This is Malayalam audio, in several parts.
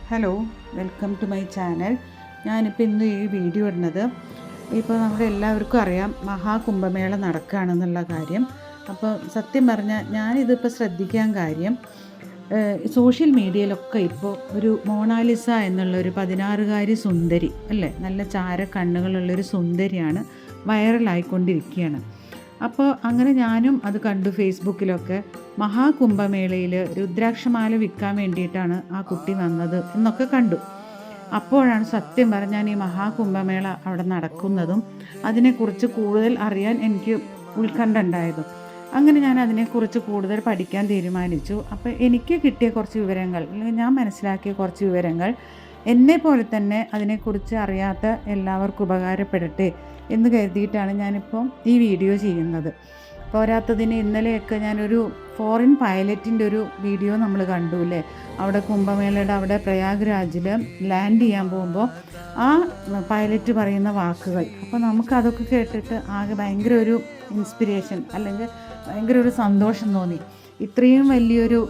Hello, welcome to my channel. ഞാനിപ്പോൾ ഇന്ന് ഈ വീഡിയോ ഇടുന്നത് ഇപ്പോൾ നമുക്ക് എല്ലാവർക്കും അറിയാം മഹാകുംഭമേള നടക്കുകയാണെന്നുള്ള കാര്യം. അപ്പോൾ സത്യം പറഞ്ഞാൽ ഞാനിതിപ്പോൾ ശ്രദ്ധിക്കാൻ കാര്യം സോഷ്യൽ മീഡിയയിലൊക്കെ ഇപ്പോൾ ഒരു മോണാലിസ എന്നുള്ളൊരു 16-കാരി സുന്ദരി അല്ലേ, നല്ല ചാര കണ്ണുകളുള്ളൊരു സുന്ദരിയാണ് വൈറലായിക്കൊണ്ടിരിക്കുകയാണ്. അപ്പോൾ അങ്ങനെ ഞാനും അത് കണ്ടു ഫേസ്ബുക്കിലൊക്കെ. മഹാകുംഭമേളയിൽ രുദ്രാക്ഷമാല വിൽക്കാൻ വേണ്ടിയിട്ടാണ് ആ കുട്ടി വന്നത് എന്നൊക്കെ കണ്ടു. അപ്പോഴാണ് സത്യം പറഞ്ഞാൽ ഈ മഹാകുംഭമേള അവിടെ നടക്കുന്നതും അതിനെക്കുറിച്ച് കൂടുതൽ അറിയാൻ എനിക്ക് ഉത്കണ്ഠ ഉണ്ടായതും. അങ്ങനെ ഞാൻ അതിനെക്കുറിച്ച് കൂടുതൽ പഠിക്കാൻ തീരുമാനിച്ചു. അപ്പോൾ എനിക്ക് കിട്ടിയ കുറച്ച് വിവരങ്ങൾ, അല്ലെങ്കിൽ ഞാൻ മനസ്സിലാക്കിയ കുറച്ച് വിവരങ്ങൾ എന്നെപ്പോലെ തന്നെ അതിനെക്കുറിച്ച് അറിയാത്ത എല്ലാവർക്കും ഉപകാരപ്പെടട്ടെ എന്ന് കരുതിയിട്ടാണ് ഞാനിപ്പോൾ ഈ വീഡിയോ ചെയ്യുന്നത്. പോരാത്തതിന് ഇന്നലെയൊക്കെ ഞാനൊരു ഫോറിൻ പൈലറ്റിൻ്റെ ഒരു വീഡിയോ നമ്മൾ കണ്ടു അല്ലേ, അവിടെ കുംഭമേളയുടെ അവിടെ പ്രയാഗ്രാജിൽ ലാൻഡ് ചെയ്യാൻ പോകുമ്പോൾ ആ പൈലറ്റ് പറയുന്ന വാക്കുകൾ, അപ്പോൾ നമുക്കതൊക്കെ കേട്ടിട്ട് ആകെ ഭയങ്കര ഒരു ഇൻസ്പിരേഷൻ, അല്ലെങ്കിൽ ഭയങ്കര ഒരു സന്തോഷം തോന്നി. ഇത്രയും വലിയൊരു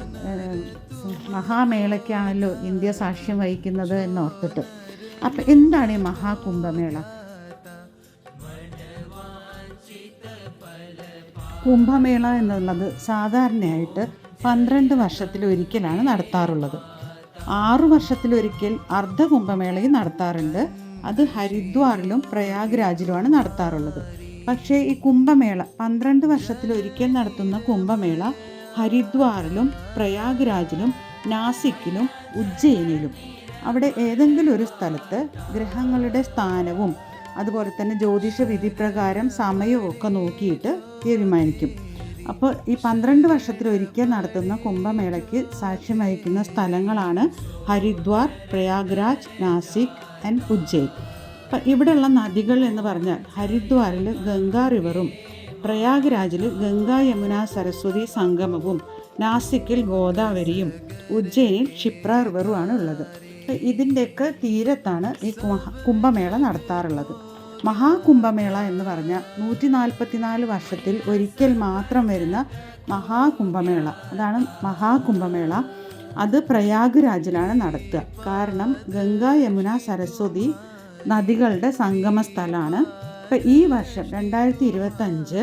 മഹാമേളയ്ക്കാണല്ലോ ഇന്ത്യ സാക്ഷ്യം വഹിക്കുന്നത് എന്നോർത്തിട്ട്. അപ്പം എന്താണ് ഈ മഹാകുംഭമേള? കുംഭമേള എന്നുള്ളത് സാധാരണയായിട്ട് 12 വർഷത്തിലൊരിക്കലാണ് നടത്താറുള്ളത്. 6 വർഷത്തിലൊരിക്കൽ അർദ്ധകുംഭമേളയും നടത്താറുണ്ട്. അത് ഹരിദ്വാറിലും പ്രയാഗ്രാജിലുമാണ് നടത്താറുള്ളത്. പക്ഷേ ഈ കുംഭമേള 12 വർഷത്തിലൊരിക്കൽ നടത്തുന്ന കുംഭമേള ഹരിദ്വാറിലും പ്രയാഗ്രാജിലും നാസിക്കിലും ഉജ്ജയിനിലും, അവിടെ ഏതെങ്കിലും ഒരു സ്ഥലത്ത് ഗ്രഹങ്ങളുടെ സ്ഥാനവും അതുപോലെ തന്നെ ജ്യോതിഷ വിധി പ്രകാരം സമയവും ഒക്കെ നോക്കിയിട്ട് തീരുമാനിക്കും. അപ്പോൾ ഈ 12 വർഷത്തിലൊരിക്കൽ നടത്തുന്ന കുംഭമേളയ്ക്ക് സാക്ഷ്യം വഹിക്കുന്ന സ്ഥലങ്ങളാണ് ഹരിദ്വാർ, പ്രയാഗ്രാജ്, നാസിക് ആൻഡ് ഉജ്ജയിൻ. അപ്പം ഇവിടെയുള്ള നദികൾ എന്ന് പറഞ്ഞാൽ ഹരിദ്വാറിൽ ഗംഗാ റിവറും, പ്രയാഗ്രാജിൽ ഗംഗാ യമുന സരസ്വതി സംഗമവും, നാസിക്കിൽ ഗോദാവരിയും, ഉജ്ജയിനിൽ ക്ഷിപ്ര റിവറുമാണ് ഉള്ളത്. ഇതിൻ്റെയൊക്കെ തീരത്താണ് ഈ കുംഭമേള നടത്താറുള്ളത്. മഹാകുംഭമേള എന്ന് പറഞ്ഞാൽ 144 വർഷത്തിൽ ഒരിക്കൽ മാത്രം വരുന്ന മഹാകുംഭമേള, അതാണ് മഹാകുംഭമേള. അത് പ്രയാഗ്രാജിലാണ് നടത്തുക. കാരണം ഗംഗാ യമുന സരസ്വതി നദികളുടെ സംഗമ സ്ഥലമാണ്. ഇപ്പം ഈ വർഷം 2025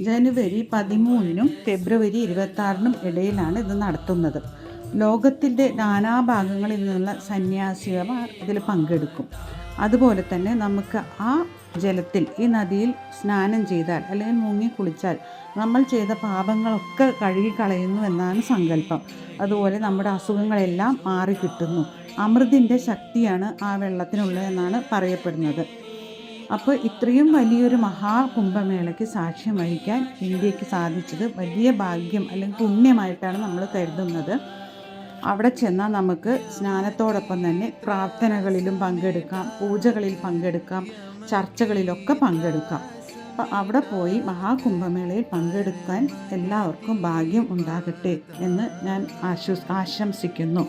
ജനുവരി 13-നും ഫെബ്രുവരി 26-നും ഇടയിലാണ് ഇത് നടത്തുന്നത്. ലോകത്തിൻ്റെ നാനാഭാഗങ്ങളിൽ നിന്നുള്ള സന്യാസിമാർ ഇതിൽ പങ്കെടുക്കും. അതുപോലെ തന്നെ നമുക്ക് ആ ജലത്തിൽ, ഈ നദിയിൽ സ്നാനം ചെയ്താൽ അല്ലെങ്കിൽ മുങ്ങി കുളിച്ചാൽ നമ്മൾ ചെയ്ത പാപങ്ങളൊക്കെ കഴുകിക്കളയുന്നു എന്നാണ് സങ്കല്പം. അതുപോലെ നമ്മുടെ അസുഖങ്ങളെല്ലാം മാറിക്കിട്ടുന്നു. അമൃതിൻ്റെ ശക്തിയാണ് ആ വെള്ളത്തിനുള്ളതെന്നാണ് പറയപ്പെടുന്നത്. അപ്പോൾ ഇത്രയും വലിയൊരു മഹാകുംഭമേളയ്ക്ക് സാക്ഷ്യം വഹിക്കാൻ ഇന്ത്യക്ക് സാധിച്ചത് വലിയ ഭാഗ്യം അല്ലെങ്കിൽ പുണ്യമായിട്ടാണ് നമ്മൾ കരുതുന്നത്. അവിടെ ചെന്നാൽ നമുക്ക് സ്നാനത്തോടൊപ്പം തന്നെ പ്രാർത്ഥനകളിലും പങ്കെടുക്കാം, പൂജകളിൽ പങ്കെടുക്കാം, ചർച്ചകളിലൊക്കെ പങ്കെടുക്കാം. അപ്പം അവിടെ പോയി മഹാകുംഭമേളയിൽ പങ്കെടുക്കാൻ എല്ലാവർക്കും ഭാഗ്യം ഉണ്ടാകട്ടെ എന്ന് ഞാൻ ആശംസിക്കുന്നു.